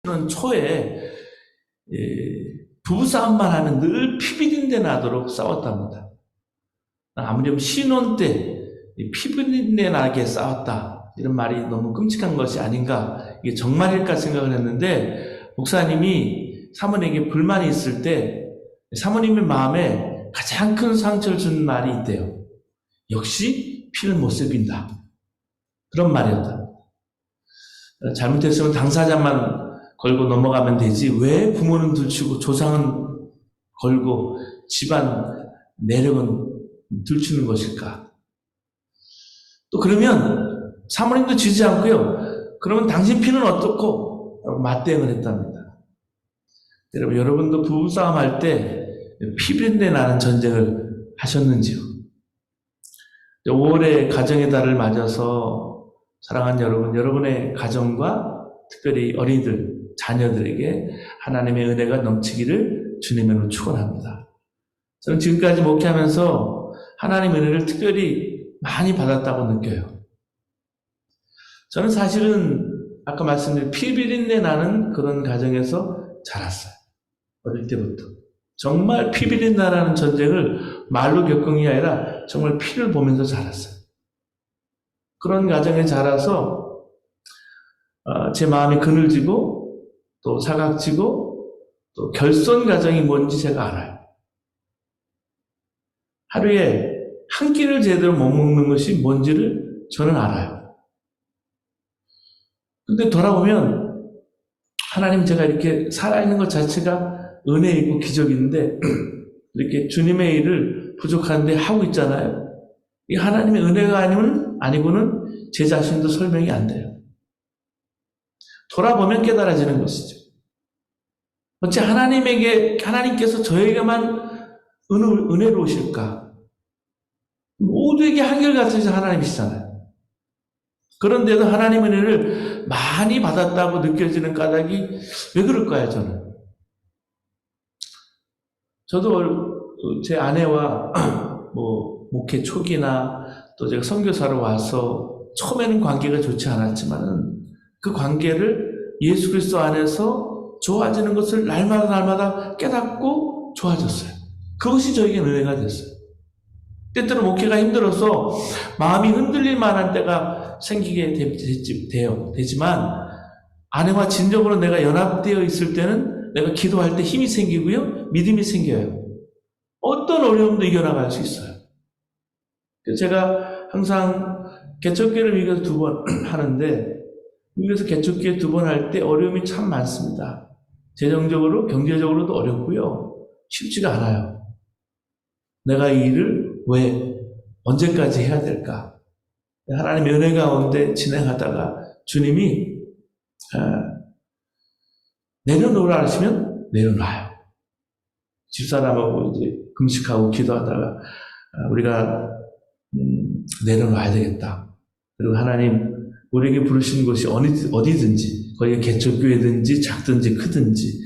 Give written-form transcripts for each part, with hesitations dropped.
초에 부부싸움만 하면 늘 피비린내 나도록 싸웠답니다. 아무렴 신혼 때 피비린내 나게 싸웠다, 이런 말이 너무 끔찍한 것이 아닌가, 이게 정말일까 생각을 했는데, 목사님이 사모님에게 불만이 있을 때 사모님의 마음에 가장 큰 상처를 준 말이 있대요. 역시 피를 못 새긴다, 그런 말이었다. 잘못했으면 당사자만 걸고 넘어가면 되지, 왜 부모는 들추고 조상은 걸고 집안 내력은 들추는 것일까? 또 그러면 사모님도 지지 않고요, 그러면 당신 피는 어떻고? 라고 맞대응을 했답니다. 여러분도 부부싸움 할 때 피비린내 나는 전쟁을 하셨는지요? 5월의 가정의 달을 맞아서 사랑하는 여러분, 여러분의 가정과 특별히 어린이들, 자녀들에게 하나님의 은혜가 넘치기를 주님으로 축원합니다. 저는 지금까지 목회하면서 하나님의 은혜를 특별히 많이 받았다고 느껴요. 저는 사실은 아까 말씀드린 피비린내 나는 그런 가정에서 자랐어요. 어릴 때부터. 정말 피비린내 나는 전쟁을 말로 겪은 게 아니라 정말 피를 보면서 자랐어요. 그런 가정에 자라서 제 마음이 그늘지고 또 사각지고 또 결손 가정이 뭔지 제가 알아요. 하루에 한 끼를 제대로 못 먹는 것이 뭔지를 저는 알아요. 근데 돌아보면 하나님, 제가 이렇게 살아있는 것 자체가 은혜이고 기적인데 이렇게 주님의 일을 부족한데 하고 있잖아요. 이 하나님의 은혜가 아니고는 제 자신도 설명이 안 돼요. 돌아보면 깨달아지는 것이죠. 어찌 하나님께서 저에게만 은혜로우실까? 모두에게 한결같으신 하나님이시잖아요. 그런데도 하나님의 은혜를 많이 받았다고 느껴지는 까닭이 왜 그럴까요, 저는? 저도 제 아내와 목회 초기나 또 제가 선교사로 와서 처음에는 관계가 좋지 않았지만은 그 관계를 예수 그리스도 안에서 좋아지는 것을 날마다 깨닫고 좋아졌어요. 그것이 저에게 은혜가 됐어요. 때때로 목회가 힘들어서 마음이 흔들릴 만한 때가 생기게 되지만 아내와 진정으로 내가 연합되어 있을 때는 내가 기도할 때 힘이 생기고요, 믿음이 생겨요. 어떤 어려움도 이겨나갈 수 있어요. 제가 항상 개척교회를 미국에서 2번 하는데, 미국에서 개척교회 2번 할 때 어려움이 참 많습니다. 재정적으로, 경제적으로도 어렵고요, 쉽지가 않아요. 내가 이 일을 왜, 언제까지 해야 될까? 하나님의 은혜 가운데 진행하다가 주님이 내려놓으라 하시면 내려놔요. 집사람하고 이제 금식하고 기도하다가 우리가 내려놔야 되겠다. 그리고 하나님, 우리에게 부르신 곳이 어디든지, 거기가 개척교회든지 작든지 크든지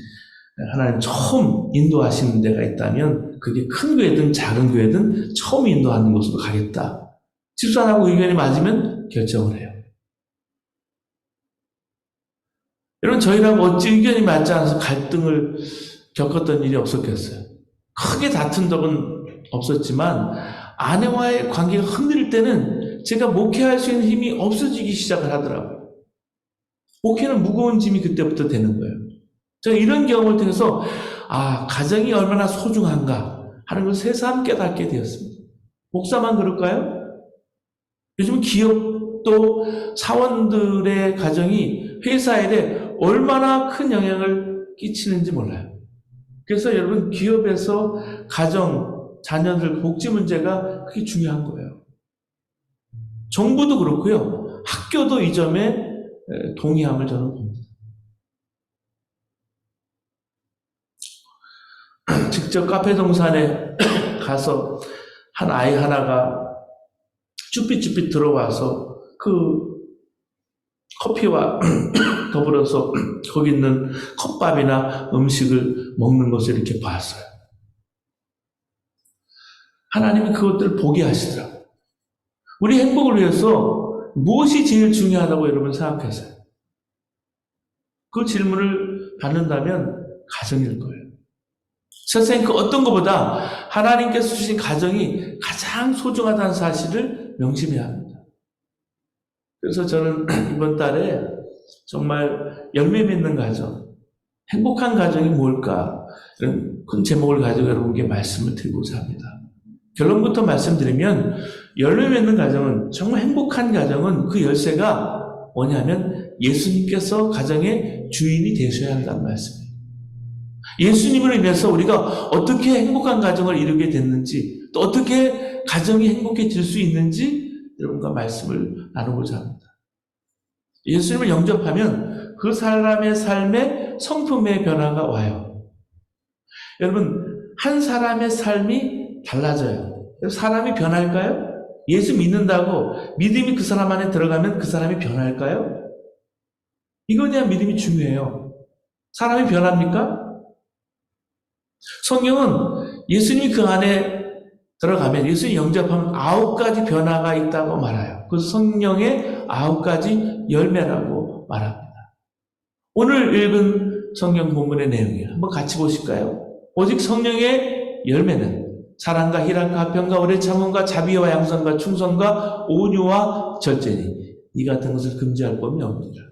하나님 처음 인도하시는 데가 있다면 그게 큰 교회든 작은 교회든 처음 인도하는 곳으로 가겠다. 집사람하고 의견이 맞으면 결정을 해요. 여러분, 저희랑 어찌 의견이 맞지 않아서 갈등을 겪었던 일이 없었겠어요. 크게 다툰 적은 없었지만 아내와의 관계가 흔들릴 때는 제가 목회할 수 있는 힘이 없어지기 시작을 하더라고요. 목회는 무거운 짐이 그때부터 되는 거예요. 제가 이런 경험을 통해서 가정이 얼마나 소중한가 하는 걸 새삼 깨닫게 되었습니다. 목사만 그럴까요? 요즘 기업도 사원들의 가정이 회사 일에 얼마나 큰 영향을 끼치는지 몰라요. 그래서 여러분, 기업에서 가정, 자녀들 복지 문제가 그게 중요한 거예요. 정부도 그렇고요, 학교도 이 점에 동의함을 저는 봅니다. 직접 카페 동산에 가서 한 아이 하나가 쭈삣쭈삣 들어와서 그 커피와 더불어서 거기 있는 컵밥이나 음식을 먹는 것을 이렇게 봤어요. 하나님이 그것들을 보게 하시더라고요. 우리 행복을 위해서 무엇이 제일 중요하다고 여러분 생각하세요? 그 질문을 받는다면 가정일 거예요. 세상에 그 어떤 것보다 하나님께서 주신 가정이 가장 소중하다는 사실을 명심해야 합니다. 그래서 저는 이번 달에 정말 열매 맺는 가정, 행복한 가정이 뭘까? 이런 큰 제목을 가지고 여러분께 말씀을 드리고자 합니다. 결론부터 말씀드리면 열매 맺는 가정은, 정말 행복한 가정은 그 열쇠가 뭐냐면 예수님께서 가정의 주인이 되셔야 한다는 말씀이에요. 예수님으로 인해서 우리가 어떻게 행복한 가정을 이루게 됐는지, 또 어떻게 가정이 행복해질 수 있는지 여러분과 말씀을 나누고자 합니다. 예수님을 영접하면 그 사람의 삶에 성품의 변화가 와요. 여러분, 한 사람의 삶이 달라져요. 사람이 변할까요? 예수 믿는다고 믿음이 그 사람 안에 들어가면 그 사람이 변할까요? 이거에 대한 믿음이 중요해요. 사람이 변합니까? 성경은 예수님이 그 안에 들어가면, 예수님 영접하면 9가지 변화가 있다고 말해요. 그래서 성령의 9가지 열매라고 말합니다. 오늘 읽은 성경 본문의 내용이에요. 한번 같이 보실까요? 오직 성령의 열매는 사랑과 희락과 화평과 오래 참음과 자비와 양선과 충성과 온유와 절제니 이 같은 것을 금지할 법이 없느니라.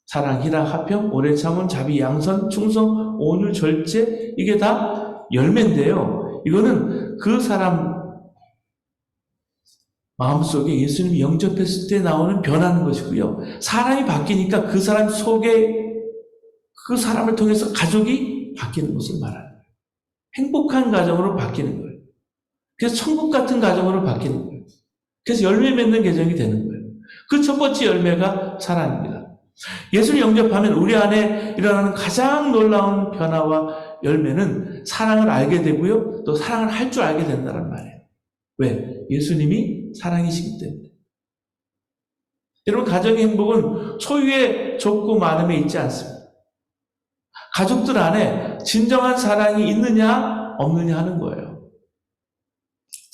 사랑, 희락, 화평, 오래 참음, 자비, 양선, 충성, 온유, 절제, 이게 다 열매인데요. 이거는 그 사람 마음속에 예수님이 영접했을 때 나오는 변하는 것이고요. 사람이 바뀌니까 그 사람 속에, 그 사람을 통해서 가족이 바뀌는 것을 말하는 거예요. 행복한 가정으로 바뀌는 거예요. 그래서 천국 같은 가정으로 바뀌는 거예요. 그래서 열매 맺는 가정이 되는 거예요. 그 첫 번째 열매가 사랑입니다. 예수를 영접하면 우리 안에 일어나는 가장 놀라운 변화와 열매는 사랑을 알게 되고요. 또 사랑을 할 줄 알게 된다는 말이에요. 왜? 예수님이 사랑이시기 때문에. 여러분, 가정의 행복은 소유의 좁고 많음에 있지 않습니다. 가족들 안에 진정한 사랑이 있느냐 없느냐 하는 거예요.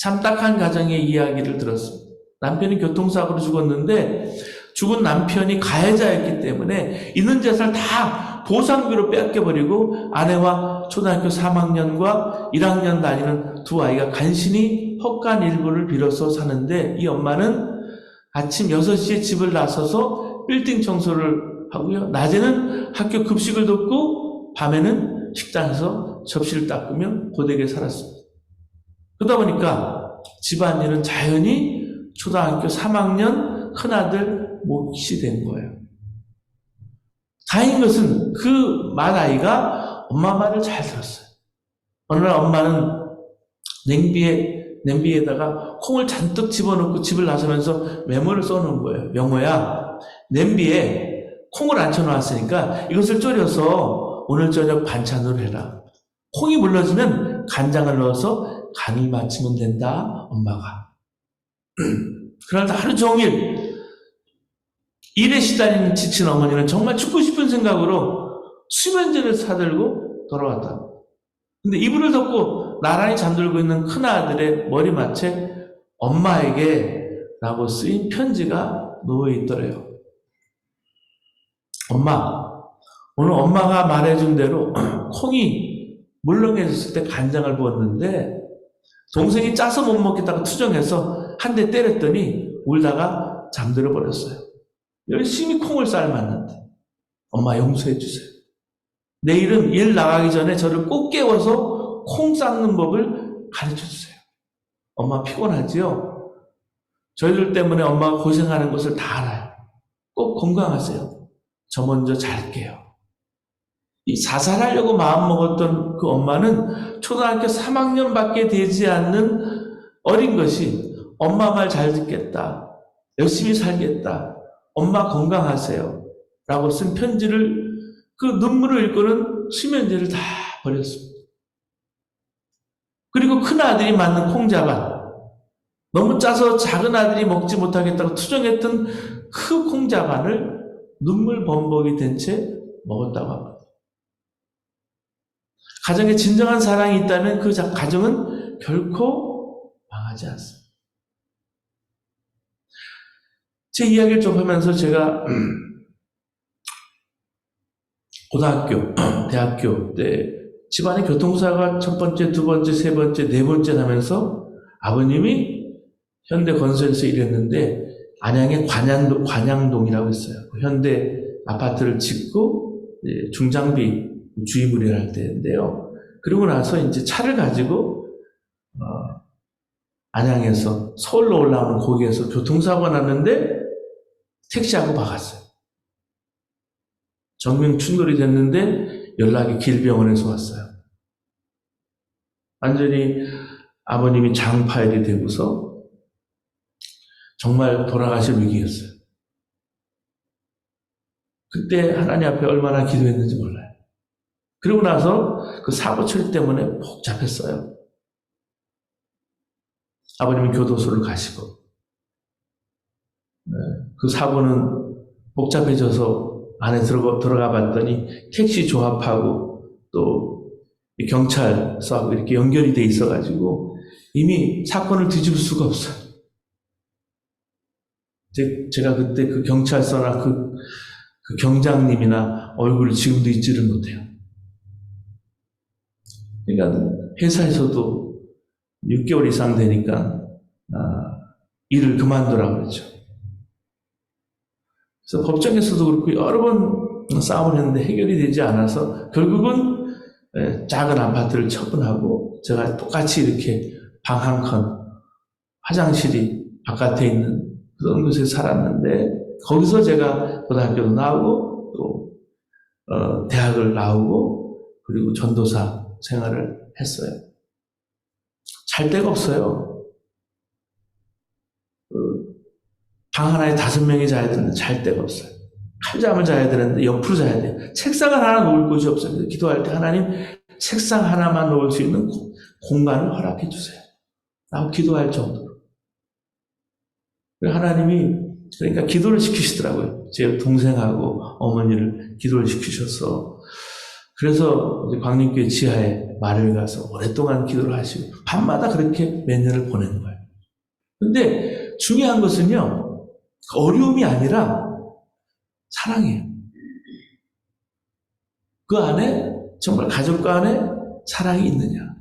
참 딱한 가정의 이야기를 들었습니다. 남편이 교통사고로 죽었는데 죽은 남편이 가해자였기 때문에 있는 재산을 다 보상비로 뺏겨버리고 아내와 초등학교 3학년과 1학년 다니는 두 아이가 간신히 헛간 일부를 빌어서 사는데, 이 엄마는 아침 6시에 집을 나서서 빌딩 청소를 하고요. 낮에는 학교 급식을 돕고 밤에는 식당에서 접시를 닦으며 고되게 살았습니다. 그러다 보니까 집안일은 자연히 초등학교 3학년 큰아들 몫이 된 거예요. 다행인 것은 그 맏아이가 엄마 말을 잘 들었어요. 어느 날 엄마는 냄비에다가 콩을 잔뜩 집어넣고 집을 나서면서 메모를 써놓은 거예요. 명호야, 냄비에 콩을 앉혀놓았으니까 이것을 졸여서 오늘 저녁 반찬으로 해라. 콩이 물러지면 간장을 넣어서 간을 맞추면 된다, 엄마가. 그러다 하루 종일 일에 시달리는 지친 어머니는 정말 죽고 싶은 생각으로 수면제를 사들고 돌아왔다. 근데 이불을 덮고 나란히 잠들고 있는 큰아들의 머리맡에 엄마에게 라고 쓰인 편지가 놓여있더래요. 엄마, 오늘 엄마가 말해준 대로 콩이 물렁해졌을 때 간장을 부었는데 동생이 짜서 못 먹겠다고 투정해서 한 대 때렸더니 울다가 잠들어 버렸어요. 열심히 콩을 삶았는데 엄마 용서해 주세요. 내일은 일 나가기 전에 저를 꼭 깨워서 콩 삶는 법을 가르쳐 주세요. 엄마 피곤하지요? 저희들 때문에 엄마가 고생하는 것을 다 알아요. 꼭 건강하세요. 저 먼저 잘게요. 이 자살하려고 마음먹었던 그 엄마는 초등학교 3학년밖에 되지 않는 어린 것이 엄마 말 잘 듣겠다, 열심히 살겠다, 엄마 건강하세요 라고 쓴 편지를, 그 눈물을 읽고는 수면제를 다 버렸습니다. 그리고 큰 아들이 만든 콩자반, 너무 짜서 작은 아들이 먹지 못하겠다고 투정했던 그 콩자반을 눈물 범벅이 된 채 먹었다고 합니다. 가정에 진정한 사랑이 있다면 그 가정은 결코 망하지 않습니다. 제 이야기를 좀 하면서 제가 고등학교, 대학교 때 집안에 교통사고가 첫 번째, 두 번째, 세 번째, 네 번째 나면서 아버님이 현대건설에서 일했는데 안양의 관양동이라고 있어요. 현대 아파트를 짓고 중장비 주임을 할 때인데요. 그러고 나서 이제 차를 가지고 안양에서 서울로 올라오는 거기에서 교통사고가 났는데 택시하고 박았어요. 정명 충돌이 됐는데 연락이 길병원에서 왔어요. 완전히 아버님이 장파열이 되고서 정말 돌아가실 위기였어요. 그때 하나님 앞에 얼마나 기도했는지 몰라요. 그러고 나서 그 사고 처리 때문에 복잡했어요. 아버님은 교도소를 가시고 그 사고는 복잡해져서 안에 들어가 봤더니 택시 조합하고 또 경찰서하고 이렇게 연결이 돼 있어가지고 이미 사건을 뒤집을 수가 없어요. 제가 그때 그 경찰서나 그 경장님이나 얼굴을 지금도 잊지를 못해요. 그러니까 회사에서도 6개월 이상 되니까 일을 그만두라고 그랬죠. 그래서 법정에서도 그렇고 여러 번 싸움을 했는데 해결이 되지 않아서 결국은 작은 아파트를 처분하고 제가 똑같이 이렇게 방 한 칸, 화장실이 바깥에 있는 그런 곳에 살았는데 거기서 제가 고등학교도 나오고 또 대학을 나오고 그리고 전도사 생활을 했어요. 잘 데가 없어요. 방 하나에 5명이 자야 되는데 잘 데가 없어요. 칼잠을 자야 되는데 옆으로 자야 돼요. 책상을 하나 놓을 곳이 없어요. 그래서 기도할 때 하나님 책상 하나만 놓을 수 있는 공간을 허락해 주세요. 라고 기도할 정도로. 하나님이 그러니까 기도를 시키시더라고요. 제 동생하고 어머니를 기도를 시키셔서 그래서 이제 광림교회 지하에 마을 가서 오랫동안 기도를 하시고 밤마다 그렇게 몇 년을 보낸 거예요. 근데 중요한 것은요. 어려움이 아니라 사랑이에요. 그 안에 정말 가족과 안에 사랑이 있느냐.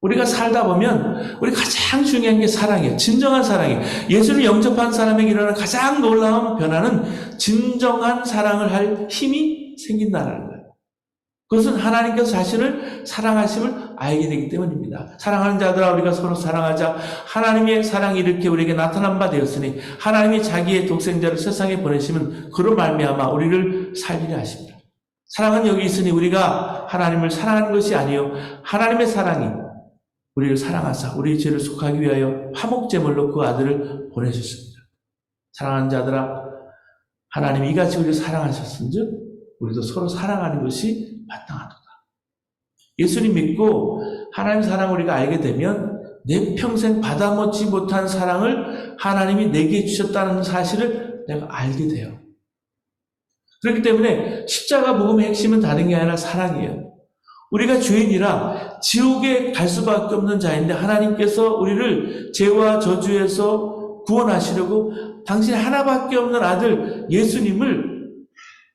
우리가 살다 보면 우리 가장 중요한 게 사랑이에요. 진정한 사랑이에요. 예수를 영접한 사람에게 일어나는 가장 놀라운 변화는 진정한 사랑을 할 힘이 생긴다는 거예요. 그것은 하나님께서 자신을 사랑하심을 알게 되기 때문입니다. 사랑하는 자들아 우리가 서로 사랑하자. 하나님의 사랑이 이렇게 우리에게 나타난 바 되었으니 하나님이 자기의 독생자를 세상에 보내시면 그로 말미암아 우리를 살리려 하십니다. 사랑은 여기 있으니 우리가 하나님을 사랑하는 것이 아니요 하나님의 사랑이 우리를 사랑하사 우리의 죄를 속하기 위하여 화목제물로 그 아들을 보내셨습니다. 사랑하는 자들아 하나님이 이같이 우리를 사랑하셨은즉 우리도 서로 사랑하는 것이 마땅하도다. 예수님 믿고 하나님 사랑을 우리가 알게 되면 내 평생 받아먹지 못한 사랑을 하나님이 내게 주셨다는 사실을 내가 알게 돼요. 그렇기 때문에 십자가 복음의 핵심은 다른 게 아니라 사랑이에요. 우리가 죄인이라 지옥에 갈 수밖에 없는 자인데 하나님께서 우리를 죄와 저주에서 구원하시려고 당신 하나밖에 없는 아들 예수님을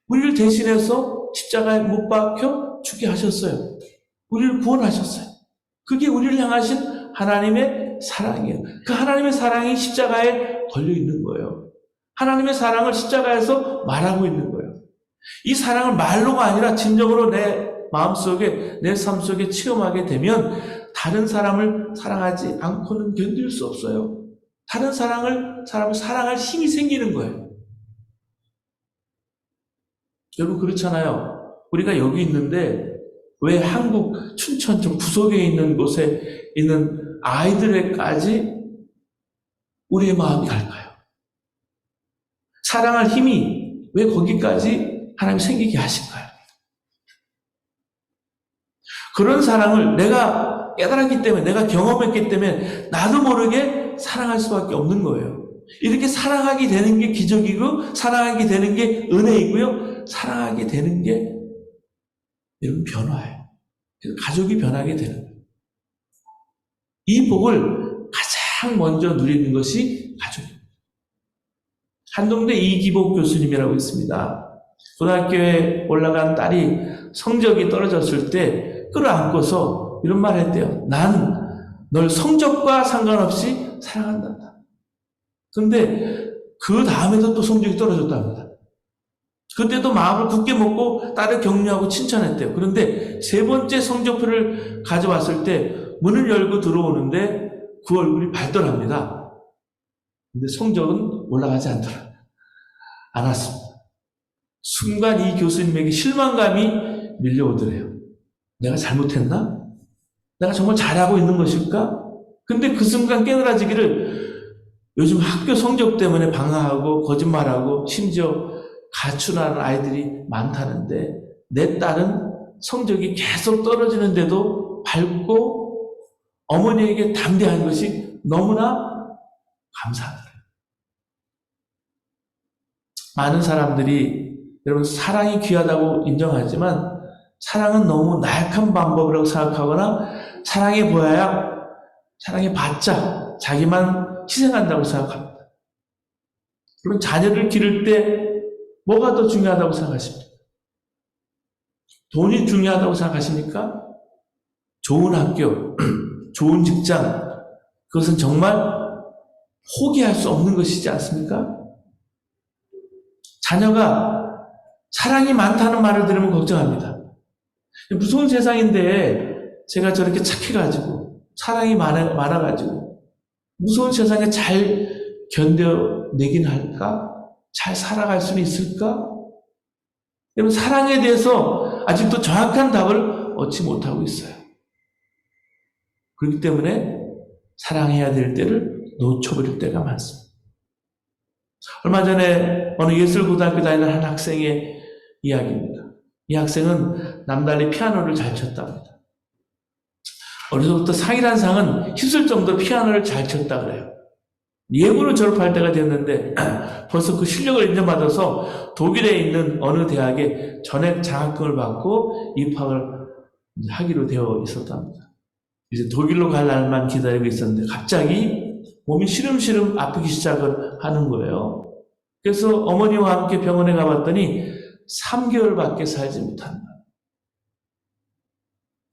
우리를 대신해서 십자가에 못 박혀 죽게 하셨어요. 우리를 구원하셨어요. 그게 우리를 향하신 하나님의 사랑이에요. 그 하나님의 사랑이 십자가에 걸려 있는 거예요. 하나님의 사랑을 십자가에서 말하고 있는 거예요. 이 사랑을 말로가 아니라 진정으로 내 마음속에 내 삶 속에 체험하게 되면 다른 사람을 사랑하지 않고는 견딜 수 없어요. 다른 사람을 사랑할 힘이 생기는 거예요. 여러분 그렇잖아요. 우리가 여기 있는데 왜 한국 춘천 좀 구석에 있는 곳에 있는 아이들에까지 우리의 마음이 갈까요? 사랑할 힘이 왜 거기까지 하나님이 생기게 하실까요? 그런 사랑을 내가 깨달았기 때문에 내가 경험했기 때문에 나도 모르게 사랑할 수밖에 없는 거예요. 이렇게 사랑하게 되는 게 기적이고 사랑하게 되는 게 은혜이고요. 사랑하게 되는 게 여러분 변화예요. 가족이 변하게 되는 거예요. 이 복을 가장 먼저 누리는 것이 가족입니다. 한동대 이기복 교수님이라고 있습니다. 고등학교에 올라간 딸이 성적이 떨어졌을 때 끌어안고서 이런 말 했대요. 난 널 성적과 상관없이 사랑한다. 그런데 그 다음에도 또 성적이 떨어졌답니다. 그때도 마음을 굳게 먹고 딸을 격려하고 칭찬했대요. 그런데 세 번째 성적표를 가져왔을 때 문을 열고 들어오는데 그 얼굴이 발달합니다. 근데 성적은 올라가지 않았습니다. 순간 이 교수님에게 실망감이 밀려오더래요. 내가 잘못했나? 내가 정말 잘하고 있는 것일까? 근데 그 순간 깨달아지기를 요즘 학교 성적 때문에 방황하고 거짓말하고 심지어 가출하는 아이들이 많다는데 내 딸은 성적이 계속 떨어지는데도 밝고 어머니에게 담대한 것이 너무나 감사하더래요. 많은 사람들이 여러분 사랑이 귀하다고 인정하지만 사랑은 너무 나약한 방법이라고 생각하거나 사랑해봤자 자기만 희생한다고 생각합니다. 그럼 자녀를 기를 때 뭐가 더 중요하다고 생각하십니까? 돈이 중요하다고 생각하십니까? 좋은 학교, 좋은 직장, 그것은 정말 포기할 수 없는 것이지 않습니까? 자녀가 사랑이 많다는 말을 들으면 걱정합니다. 무서운 세상인데 제가 저렇게 착해가지고 사랑이 많아가지고 무서운 세상에 잘 견뎌내긴 할까? 잘 살아갈 수는 있을까? 여러분 사랑에 대해서 아직도 정확한 답을 얻지 못하고 있어요. 그렇기 때문에 사랑해야 될 때를 놓쳐버릴 때가 많습니다. 얼마 전에 어느 예술고등학교 다니는 한 학생의 이야기입니다. 이 학생은 남달리 피아노를 잘 쳤답니다. 어려서부터 상이라는 상은 힘쓸 정도로 피아노를 잘 쳤다 그래요. 예고를 졸업할 때가 됐는데 벌써 그 실력을 인정받아서 독일에 있는 어느 대학에 전액 장학금을 받고 입학을 하기로 되어 있었답니다. 이제 독일로 갈 날만 기다리고 있었는데 갑자기 몸이 시름시름 아프기 시작을 하는 거예요. 그래서 어머니와 함께 병원에 가봤더니 3개월밖에 살지 못한다.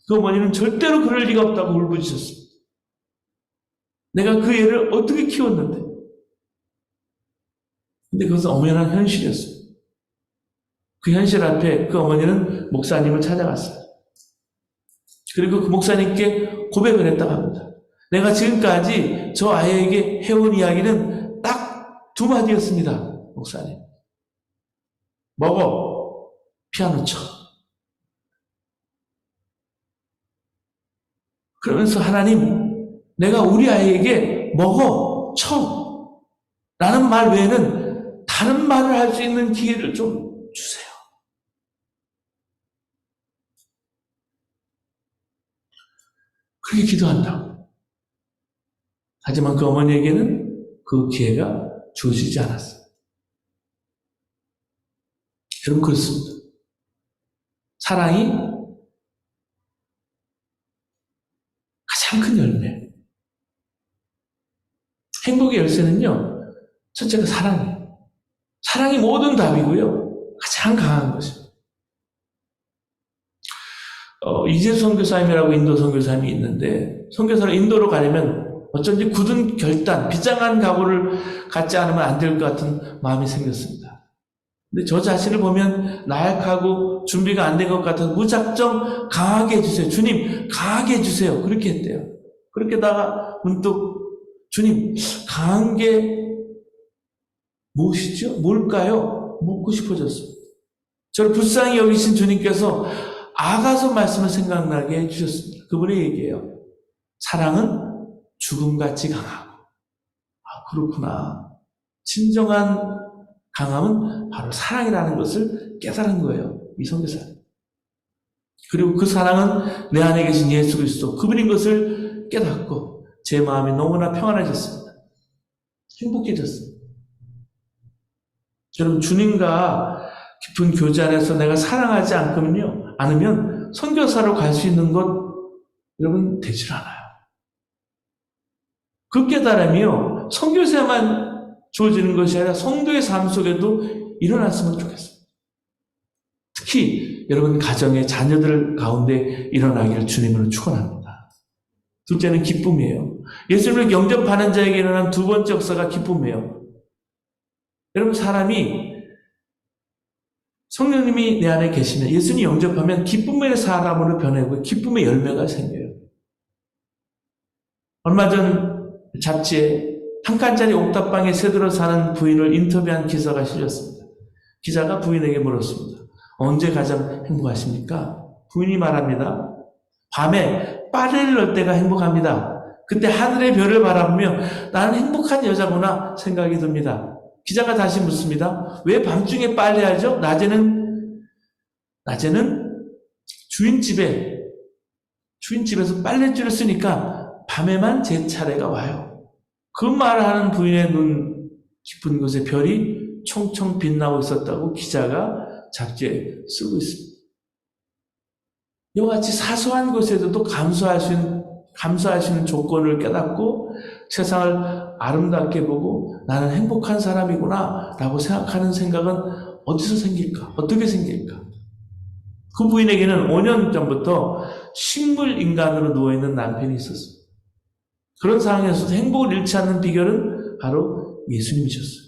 그 어머니는 절대로 그럴 리가 없다고 울부짖었습니다. 내가 그 애를 어떻게 키웠는데. 근데 그것은 엄연한 현실이었습니다. 그 현실 앞에 그 어머니는 목사님을 찾아갔어요. 그리고 그 목사님께 고백을 했다고 합니다. 내가 지금까지 저 아이에게 해온 이야기는 딱 두 마디였습니다. 목사님. 먹어. 피아노 쳐. 그러면서 하나님, 내가 우리 아이에게 먹어. 쳐. 라는 말 외에는 다른 말을 할 수 있는 기회를 좀 주세요. 그렇게 기도한다고. 하지만 그 어머니에게는 그 기회가 주어지지 않았어요. 여러분 그렇습니다. 사랑이 가장 큰 열매. 행복의 열쇠는요. 첫째가 사랑이에요. 사랑이 모든 답이고요. 가장 강한 것입니다. 이재수 선교사님이라고 인도 선교사님이 있는데 선교사를 인도로 가려면 어쩐지 굳은 결단, 비장한 각오를 갖지 않으면 안 될 것 같은 마음이 생겼습니다. 근데 저 자신을 보면 나약하고 준비가 안 된 것 같아서 무작정 강하게 해주세요. 주님, 강하게 해주세요. 그렇게 했대요. 그렇게다가 문득 주님, 강한 게 무엇이죠? 뭘까요? 묻고 싶어졌습니다. 저를 불쌍히 여기신 주님께서 아가서 말씀을 생각나게 해주셨습니다. 그분의 얘기예요. 사랑은 죽음같이 강하고. 아, 그렇구나. 진정한 강함은 바로 사랑이라는 것을 깨달은 거예요. 이 선교사님. 그리고 그 사랑은 내 안에 계신 예수 그리스도 그분인 것을 깨닫고 제 마음이 너무나 평안해졌습니다. 행복해졌습니다. 여러분 주님과 깊은 교제 안에서 내가 사랑하지 않으면 선교사로 갈 수 있는 것 여러분 되질 않아요. 그 깨달음이요 선교사만 주어지는 것이 아니라 성도의 삶 속에도 일어났으면 좋겠습니다. 특히 여러분 가정의 자녀들 가운데 일어나기를 주님으로 축원합니다. 둘째는 기쁨이에요. 예수님을 영접하는 자에게 일어난 두 번째 역사가 기쁨이에요. 여러분 사람이 성령님이 내 안에 계시면 예수님 영접하면 기쁨의 사람으로 변하고 기쁨의 열매가 생겨요. 얼마 전 잡지에 한 칸짜리 옥탑방에 새들어 사는 부인을 인터뷰한 기사가 실렸습니다. 기자가 부인에게 물었습니다. 언제 가장 행복하십니까? 부인이 말합니다. 밤에 빨래를 넣을 때가 행복합니다. 그때 하늘의 별을 바라보며 나는 행복한 여자구나 생각이 듭니다. 기자가 다시 묻습니다. 왜 밤중에 빨래하죠? 낮에는 주인집에서 빨랫줄을 쓰니까 밤에만 제 차례가 와요. 그 말을 하는 부인의 눈 깊은 곳에 별이 총총 빛나고 있었다고 기자가 잡지에 쓰고 있습니다. 이와 같이 사소한 것에도 감수할 수 있는 조건을 깨닫고 세상을 아름답게 보고 나는 행복한 사람이구나 라고 생각하는 생각은 어디서 생길까? 어떻게 생길까? 그 부인에게는 5년 전부터 식물인간으로 누워있는 남편이 있었어요. 그런 상황에서도 행복을 잃지 않는 비결은 바로 예수님이셨어요.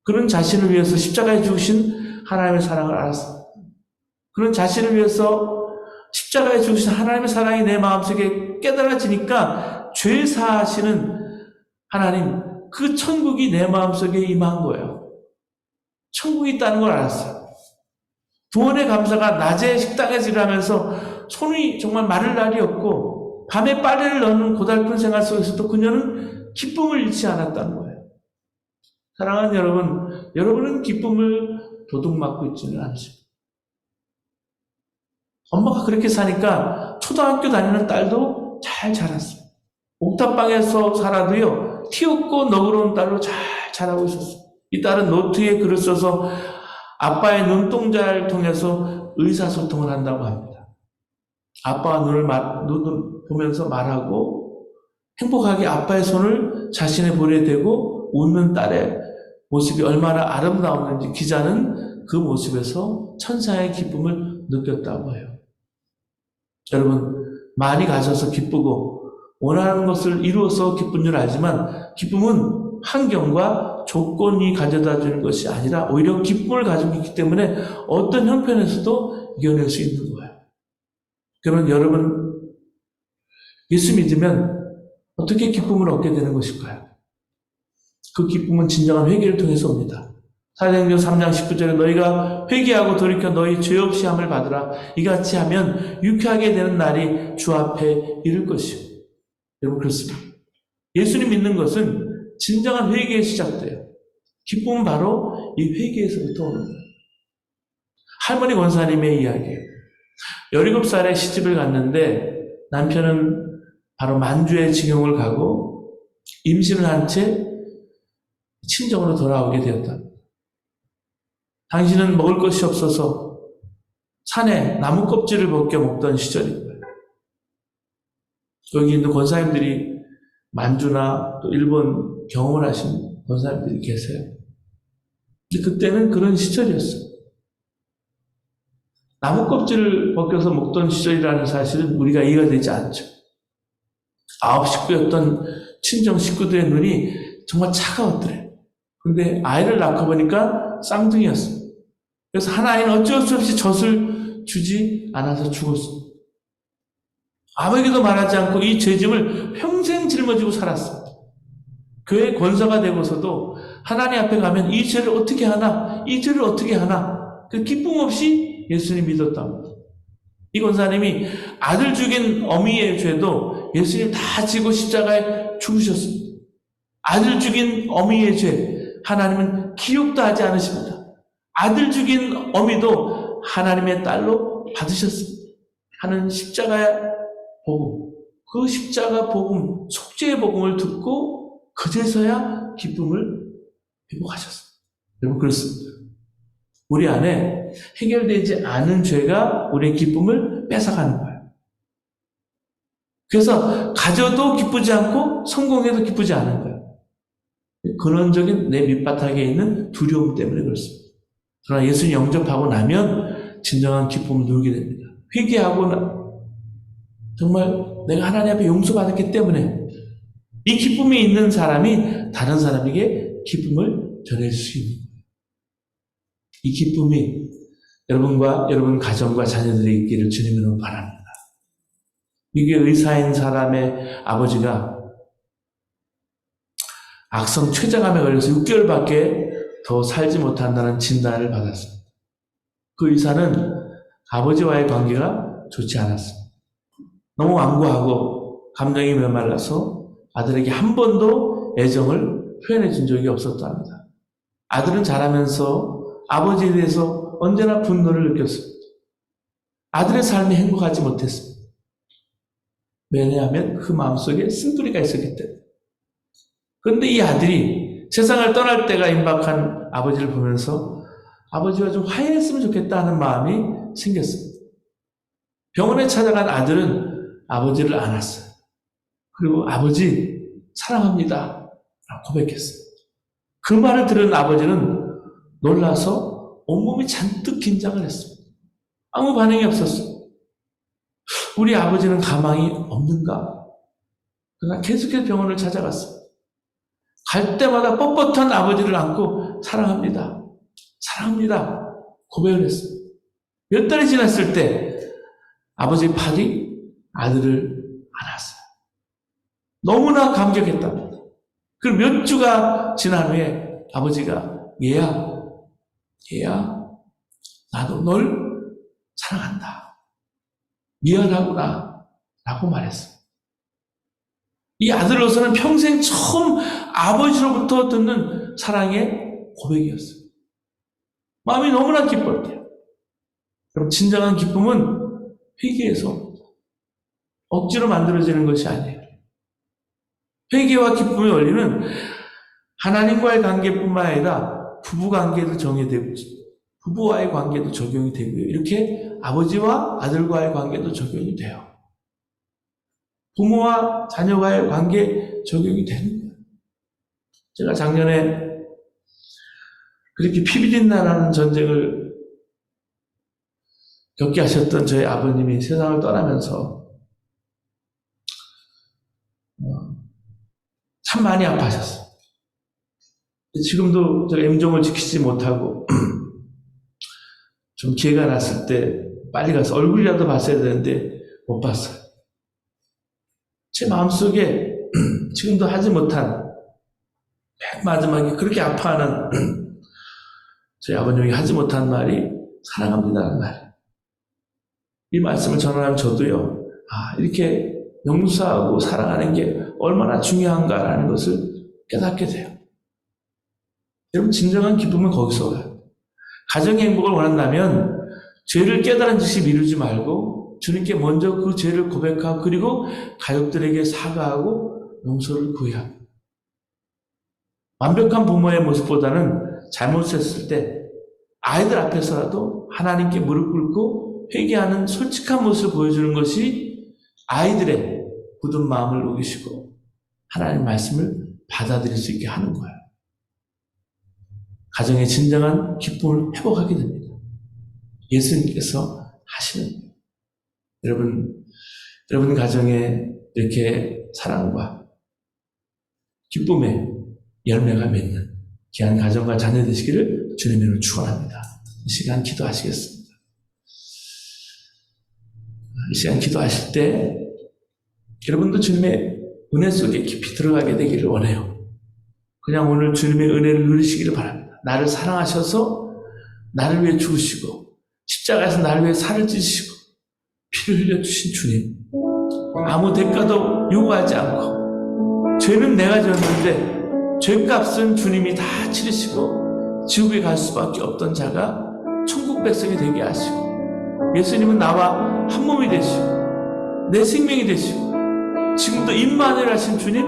그런 자신을 위해서 십자가에 죽으신 하나님의 사랑을 알았습니다. 그런 자신을 위해서 십자가에 죽으신 하나님의 사랑이 내 마음속에 깨달아지니까 죄 사하시는 하나님, 그 천국이 내 마음속에 임한 거예요. 천국이 있다는 걸 알았어요. 구원의 감사가 낮에 식당에서 일하면서 손이 정말 마를 날이 없고 밤에 빨래를 넣는 고달픈 생활 속에서도 그녀는 기쁨을 잃지 않았다는 거예요. 사랑하는 여러분, 여러분은 기쁨을 도둑맞고 있지는 않으십니다. 엄마가 그렇게 사니까 초등학교 다니는 딸도 잘 자랐어요. 옥탑방에서 살아도요, 티 없고 너그러운 딸로 잘 자라고 있었어요. 이 딸은 노트에 글을 써서 아빠의 눈동자를 통해서 의사소통을 한다고 합니다. 아빠와 눈을 보면서 말하고 행복하게 아빠의 손을 자신의 볼에 대고 웃는 딸의 모습이 얼마나 아름다웠는지 기자는 그 모습에서 천사의 기쁨을 느꼈다고 해요. 여러분, 많이 가져서 기쁘고 원하는 것을 이루어서 기쁜 줄 알지만 기쁨은 환경과 조건이 가져다 주는 것이 아니라 오히려 기쁨을 가지고 있기 때문에 어떤 형편에서도 이겨낼 수 있는 거예요. 그러면 여러분, 예수 믿으면 어떻게 기쁨을 얻게 되는 것일까요? 그 기쁨은 진정한 회개를 통해서 옵니다. 사도행전 3장 19절에 너희가 회개하고 돌이켜 너희 죄 없이 함을 받으라. 이같이 하면 유쾌하게 되는 날이 주 앞에 이를 것이요. 여러분 그렇습니다. 예수님 믿는 것은 진정한 회개에 시작돼요. 기쁨은 바로 이 회개에서부터 오는 거예요. 할머니 권사님의 이야기예요. 17살에 시집을 갔는데 남편은 바로 만주에 징용을 가고 임신을 한 채 친정으로 돌아오게 되었다. 당신은 먹을 것이 없어서 산에 나무 껍질을 벗겨 먹던 시절인 거예요. 여기 있는 권사님들이 만주나 또 일본 경험을 하신 권사님들이 계세요. 근데 그때는 그런 시절이었어요. 나무 껍질을 벗겨서 먹던 시절이라는 사실은 우리가 이해가 되지 않죠. 9 식구였던 친정 식구들의 눈이 정말 차가웠더래요. 근데 아이를 낳고 보니까 쌍둥이였어요. 그래서 한 아이는 어쩔 수 없이 젖을 주지 않아서 죽었어요. 아무에게도 말하지 않고 이 죄짐을 평생 짊어지고 살았어요. 교회 권사가 되고서도 하나님 앞에 가면 이 죄를 어떻게 하나, 이 죄를 어떻게 하나, 그 기쁨 없이 예수님 믿었답니다. 이 권사님이 아들 죽인 어미의 죄도 예수님 다 지고 십자가에 죽으셨습니다. 아들 죽인 어미의 죄, 하나님은 기억도 하지 않으십니다. 아들 죽인 어미도 하나님의 딸로 받으셨습니다. 하는 십자가의 복음, 그 십자가 복음, 속죄의 복음을 듣고 그제서야 기쁨을 회복하셨습니다. 여러분 그렇습니다. 우리 안에 해결되지 않은 죄가 우리의 기쁨을 뺏어가는 거예요. 그래서 가져도 기쁘지 않고 성공해도 기쁘지 않은 거예요. 근원적인 내 밑바닥에 있는 두려움 때문에 그렇습니다. 그러나 예수님 영접하고 나면 진정한 기쁨을 누리게 됩니다. 회개하고 정말 내가 하나님 앞에 용서받았기 때문에 이 기쁨이 있는 사람이 다른 사람에게 기쁨을 전해줄 수 있는 거예요. 이 기쁨이 여러분과 여러분 가정과 자녀들이 있기를 주님으로 바랍니다. 이게 의사인 사람의 아버지가 악성 췌장암에 걸려서 6개월밖에 더 살지 못한다는 진단을 받았습니다. 그 의사는 아버지와의 관계가 좋지 않았습니다. 너무 완고하고 감정이 메말라서 아들에게 한 번도 애정을 표현해 준 적이 없었답니다. 아들은 자라면서 아버지에 대해서 언제나 분노를 느꼈습니다. 아들의 삶이 행복하지 못했습니다. 왜냐하면 그 마음속에 쓴뿌리가 있었기 때문에. 그런데 이 아들이 세상을 떠날 때가 임박한 아버지를 보면서 아버지와 좀 화해했으면 좋겠다는 마음이 생겼습니다. 병원에 찾아간 아들은 아버지를 안았어요. 그리고 아버지 사랑합니다 라고 고백했어요. 그 말을 들은 아버지는 놀라서 온몸이 잔뜩 긴장을 했습니다. 아무 반응이 없었어요. 우리 아버지는 가망이 없는가? 그러나 계속해서 병원을 찾아갔어요. 갈 때마다 뻣뻣한 아버지를 안고 사랑합니다. 사랑합니다. 고백을 했어요. 몇 달이 지났을 때 아버지의 팔이 아들을 안았어요. 너무나 감격했답니다. 그리고 몇 주가 지난 후에 아버지가 얘야 나도 널 사랑한다. 미안하구나 라고 말했어요. 이 아들로서는 평생 처음 아버지로부터 듣는 사랑의 고백이었어요. 마음이 너무나 기뻤대요. 그럼 진정한 기쁨은 회개에서 억지로 만들어지는 것이 아니에요. 회개와 기쁨의 원리는 하나님과의 관계뿐만 아니라 부부관계도 정의되고 부부와의 관계도 적용이 되고요. 이렇게 아버지와 아들과의 관계도 적용이 돼요. 부모와 자녀와의 관계 적용이 되는 거예요. 제가 작년에 그렇게 피비린내라는 전쟁을 겪게 하셨던 저희 아버님이 세상을 떠나면서 참 많이 아파하셨어요. 지금도 제가 임종을 지키지 못하고 좀 기회가 났을 때 빨리 가서 얼굴이라도 봤어야 되는데 못 봤어요. 제 마음속에 지금도 하지 못한 맨 마지막에 그렇게 아파하는 저희 아버님이 하지 못한 말이 사랑합니다라는 말. 이 말씀을 전하면 저도요, 이렇게 용서하고 사랑하는 게 얼마나 중요한가라는 것을 깨닫게 돼요. 여러분, 진정한 기쁨은 거기서 와요. 가정의 행복을 원한다면 죄를 깨달은 듯이 미루지 말고 주님께 먼저 그 죄를 고백하고 그리고 가족들에게 사과하고 용서를 구해야 합니다. 완벽한 부모의 모습보다는 잘못했을 때 아이들 앞에서라도 하나님께 무릎 꿇고 회개하는 솔직한 모습을 보여주는 것이 아이들의 굳은 마음을 녹이시고 하나님의 말씀을 받아들일 수 있게 하는 거예요. 가정의 진정한 기쁨을 회복하게 됩니다. 예수님께서 하시는 거예요. 여러분 가정에 이렇게 사랑과 기쁨의 열매가 맺는 귀한 가정과 자녀 되시기를 주님의 이름으로 축원합니다. 이 시간 기도하시겠습니다. 이 시간 기도하실 때 여러분도 주님의 은혜 속에 깊이 들어가게 되기를 원해요. 그냥 오늘 주님의 은혜를 누리시기를 바랍니다. 나를 사랑하셔서 나를 위해 죽으시고 십자가에서 나를 위해 살을 찢으시고 피를 흘려주신 주님, 아무 대가도 요구하지 않고 죄는 내가 지었는데 죄값은 주님이 다 치르시고 지옥에 갈 수밖에 없던 자가 천국 백성이 되게 하시고 예수님은 나와 한 몸이 되시고 내 생명이 되시고 지금도 임마누엘 하신 주님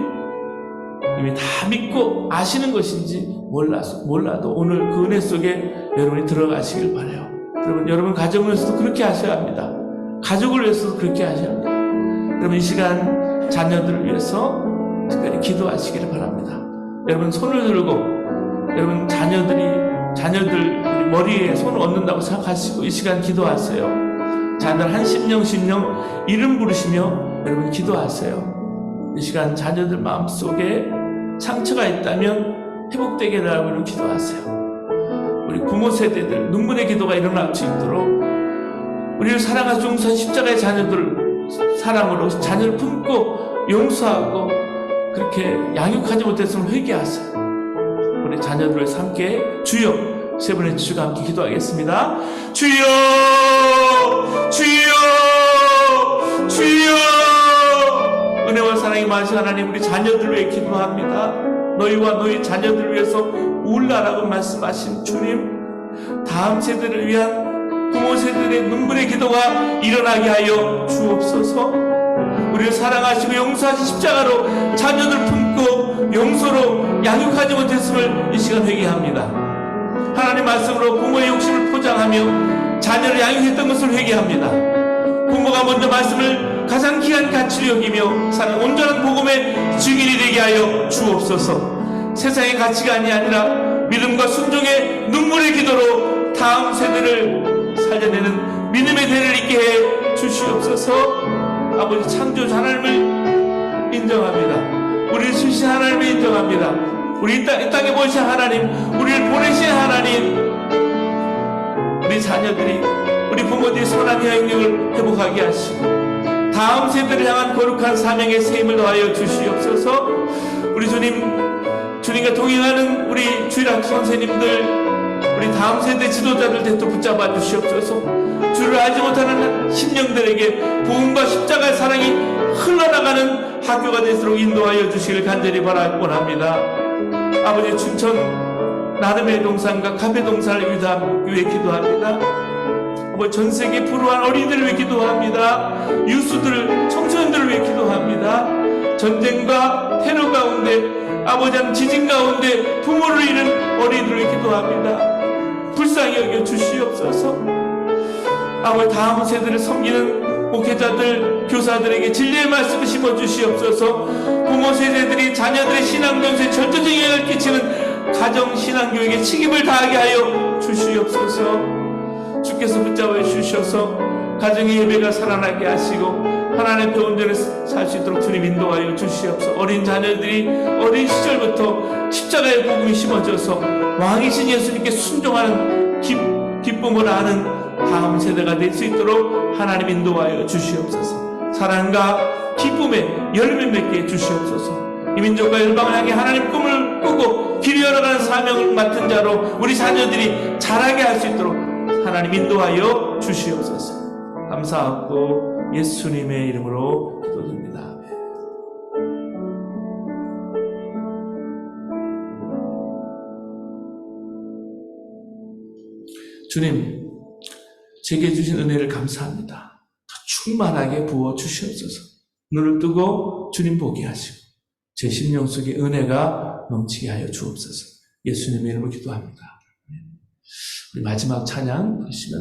이미 다 믿고 아시는 것인지 몰라도 오늘 그 은혜 속에 여러분이 들어가시길 바라요. 여러분 가정을 위해서도 그렇게 하셔야 합니다. 가족을 위해서도 그렇게 하셔야 합니다. 여러분 이 시간 자녀들을 위해서 특별히 기도하시기를 바랍니다. 여러분 손을 들고 여러분 자녀들 머리에 손을 얹는다고 생각하시고 이 시간 기도하세요. 자녀들 한 심령 이름 부르시며 여러분 기도하세요. 이 시간 자녀들 마음속에 상처가 있다면 회복되게 해달라고 기도하세요. 우리 부모 세대들 눈물의 기도가 일어날 수 있도록 우리를 사랑하고 용서한 십자가의 자녀들 사랑으로 자녀를 품고 용서하고 그렇게 양육하지 못했으면 회개하세요. 우리 자녀들을 함께 주여 세 번의 주가 함께 기도하겠습니다. 주여 주여 주여 은혜와 사랑이 많으신 하나님 우리 자녀들을 위해 기도합니다. 너희와 너희 자녀들을 위해서 울라라고 말씀하신 주님 다음 세대를 위한 부모 세대의 눈물의 기도가 일어나게 하여 주옵소서. 우리를 사랑하시고 용서하신 십자가로 자녀들 품고 용서로 양육하지 못했음을 이 시간 회개합니다. 하나님 말씀으로 부모의 욕심을 포장하며 자녀를 양육했던 것을 회개합니다. 부모가 먼저 말씀을 가장 귀한 가치로 여기며 사는 온전한 복음의 증인이 되게 하여 주옵소서. 세상의 가치가 아니라 믿음과 순종의 눈물의 기도로 다음 세대를 살려내는 믿음의 대를 있게 해 주시옵소서. 아버지 창조주 하나님을 인정합니다. 우리를 주신 하나님을 인정합니다. 우리 이 땅에 보신 하나님, 우리를 보내신 하나님, 우리 자녀들이 우리 부모들이 선한 영향력을 회복하게 하시고 다음 세대를 향한 거룩한 사명의 세임을 더하여 주시옵소서. 우리 주님과 동행하는 우리 주일학 선생님들 우리 다음 세대 지도자들 대토 붙잡아 주시옵소서. 주를 알지 못하는 심령들에게 복음과 십자가의 사랑이 흘러나가는 학교가 되도록 인도하여 주시길 간절히 바라곤 합니다. 아버지 춘천 나름의 동산과 카페 동산을 위해 기도합니다. 전 세계 불우한 어린이들을 위해 기도합니다. 유수들, 청소년들을 위해 기도합니다. 전쟁과 테러 가운데 아버지 지진 가운데 부모를 잃은 어린이들을 위해 기도합니다. 불쌍히 여겨 주시옵소서. 아버지 다음 세대를 섬기는 목회자들, 교사들에게 진리의 말씀을 심어주시옵소서. 부모 세대들이 자녀들의 신앙 전수에 절대적 영향을 끼치는 가정 신앙교육에 책임을 다하게 하여 주시옵소서. 주께서 붙잡아 주셔서 가정의 예배가 살아나게 하시고 하나님의 온전히 살 수 있도록 주님 인도하여 주시옵소서. 어린 자녀들이 어린 시절부터 십자가의 복음이 심어져서 왕이신 예수님께 순종하는 기쁨을 아는 다음 세대가 될 수 있도록 하나님 인도하여 주시옵소서. 사랑과 기쁨의 열매 맺게 해 주시옵소서. 이 민족과 열방을 향해 하나님 꿈을 꾸고 길 열어가는 사명을 맡은 자로 우리 자녀들이 자라게 할 수 있도록 하나님 인도하여 주시옵소서. 감사하고 예수님의 이름으로 기도드립니다. 주님, 제게 주신 은혜를 감사합니다. 더 충만하게 부어 주시옵소서. 눈을 뜨고 주님 보게 하시고 제 심령 속에 은혜가 넘치게 하여 주옵소서. 예수님의 이름으로 기도합니다. 우리 마지막 찬양 부르시면